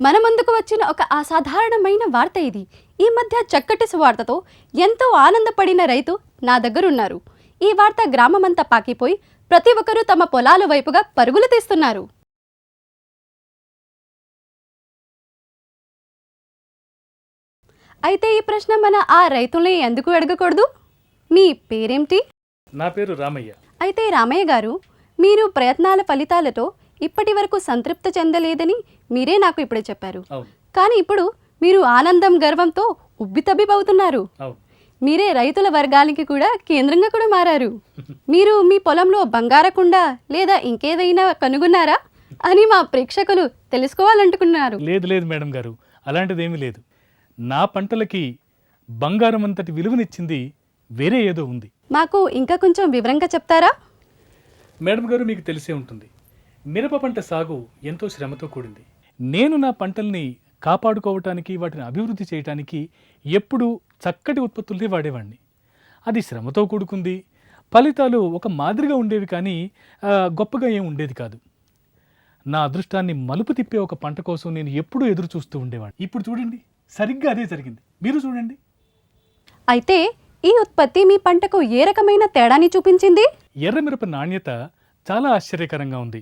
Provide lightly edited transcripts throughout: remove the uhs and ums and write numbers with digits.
మన ముందుకు వచ్చిన ఒక అసాధారణమైన వార్త ఇది. ఈ మధ్య చక్కటి సువార్తతో ఎంతో ఆనందపడిన రైతు నా దగ్గర ఉన్నారు. ఈ వార్త గ్రామమంతా పాకిపోయి ప్రతి ఒక్కరూ తమ పొలాల వైపుగా పరుగులు తీస్తున్నారు. అయితే ఈ ప్రశ్న మన ఆ రైతుల్ని ఎందుకు అడగకూడదు? మీ పేరేంటి? నా పేరు రామయ్య. అయితే రామయ్య గారు, మీరు ప్రయత్నాల ఫలితాలతో ఇప్పటి వరకు సంతృప్తి చెందలేదని మీరే నాకు ఇప్పుడే చెప్పారు. కానీ ఇప్పుడు మీరు ఆనందం గర్వంతో ఉబ్బితబ్బిబవుతున్నారు. మీరే రైతుల వర్గానికి కూడా కేంద్రంగా కూడా మారారు. మీరు మీ పొలంలో బంగారకుండ లేదా ఇంకేదైనా కనుగొన్నారా అని మా ప్రేక్షకులు తెలుసుకోవాలంటున్నారు. లేదు లేదు మేడం గారు, అలాంటిదేమీ లేదు. నా పంటలకి బంగారం అంతటి విలువనిచ్చింది వేరే ఏదో ఉంది. మాకు ఇంకా కొంచెం వివరంగా చెప్తారా? మేడం గారు, మీకు తెలిసే ఉంటుంది, మిరప పంట సాగు ఎంతో శ్రమతో కూడింది. నేను నా పంటల్ని కాపాడుకోవటానికి, వాటిని అభివృద్ధి చేయటానికి ఎప్పుడూ చక్కటి ఉత్పత్తుల్ని వాడేవాడిని. అది శ్రమతో కూడుకుంది. ఫలితాలు ఒక మాదిరిగా ఉండేవి, కానీ గొప్పగా ఏం ఉండేది కాదు. నా అదృష్టాన్ని మలుపు తిప్పే ఒక పంట కోసం నేను ఎప్పుడూ ఎదురు చూస్తూ ఉండేవాడిని. ఇప్పుడు చూడండి, సరిగ్గా అదే జరిగింది. మీరు చూడండి. అయితే ఈ ఉత్పత్తి మీ పంటకు ఏ రకమైన తేడాని చూపించింది? ఎర్రమిరప నాణ్యత చాలా ఆశ్చర్యకరంగా ఉంది.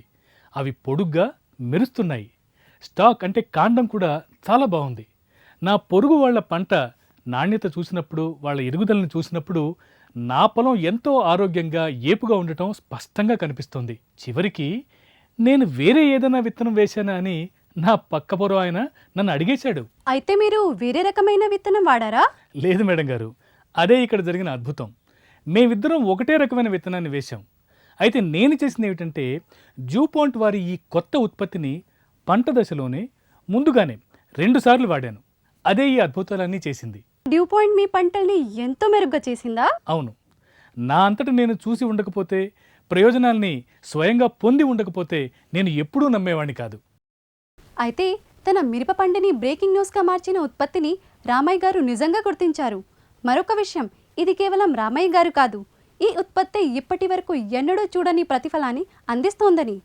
అవి పొడుగ్గా మెరుస్తున్నాయి. స్టాక్ అంటే కాండం కూడా చాలా బాగుంది. నా పొరుగు వాళ్ళ పంట నాణ్యత చూసినప్పుడు, వాళ్ళ ఎదుగుదలను చూసినప్పుడు నా పొలం ఎంతో ఆరోగ్యంగా ఏపుగా ఉండటం స్పష్టంగా కనిపిస్తోంది. చివరికి నేను వేరే ఏదైనా విత్తనం వేశానా అని నా పక్క పొరం ఆయన నన్ను అడిగేశాడు. అయితే మీరు వేరే రకమైన విత్తనం వాడారా? లేదు మేడం గారు, అదే ఇక్కడ జరిగిన అద్భుతం. మేమిద్దరం ఒకటే రకమైన విత్తనాన్ని వేశాం. అయితే నేను చేసింది ఏమిటంటే, డ్యూపాంట్ వారి ఈ కొత్త ఉత్పత్తిని పంట దశలోనే ముందుగానే 2 సార్లు వాడాను. అదే ఈ అద్భుతాలన్నీ చేసింది. డ్యూపాంట్ మీ పంటల్ని ఎంతో మెరుగ్గా చేసిందా? అవును. నా అంతటా నేను చూసి ఉండకపోతే, ప్రయోజనాల్ని స్వయంగా పొంది ఉండకపోతే నేను ఎప్పుడూ నమ్మేవాడిని కాదు. అయితే తన మిరప పంటని బ్రేకింగ్ న్యూస్గా మార్చిన ఉత్పత్తిని రామయ్య గారు నిజంగా గుర్తించారు. మరొక విషయం, ఇది కేవలం రామయ్య గారు కాదు, ఈ ఉత్పత్తి ఇప్పటి వరకు ఎన్నడూ చూడని ప్రతిఫలాన్ని అందిస్తోందని.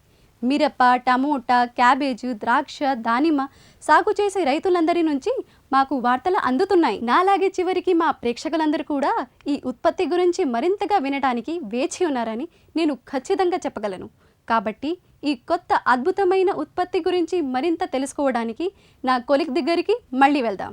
మిరప, టమోటా, క్యాబేజు, ద్రాక్ష, దానిమ్మ సాగు చేసే రైతులందరి నుంచి మాకు వార్తలు అందుతున్నాయి. నాలాగే చివరికి మా ప్రేక్షకులందరూ కూడా ఈ ఉత్పత్తి గురించి మరింతగా వినడానికి వేచి ఉన్నారని నేను ఖచ్చితంగా చెప్పగలను. కాబట్టి ఈ కొత్త అద్భుతమైన ఉత్పత్తి గురించి మరింత తెలుసుకోవడానికి నా కొలీగ్ దగ్గరికి మళ్ళీ వెళ్దాం.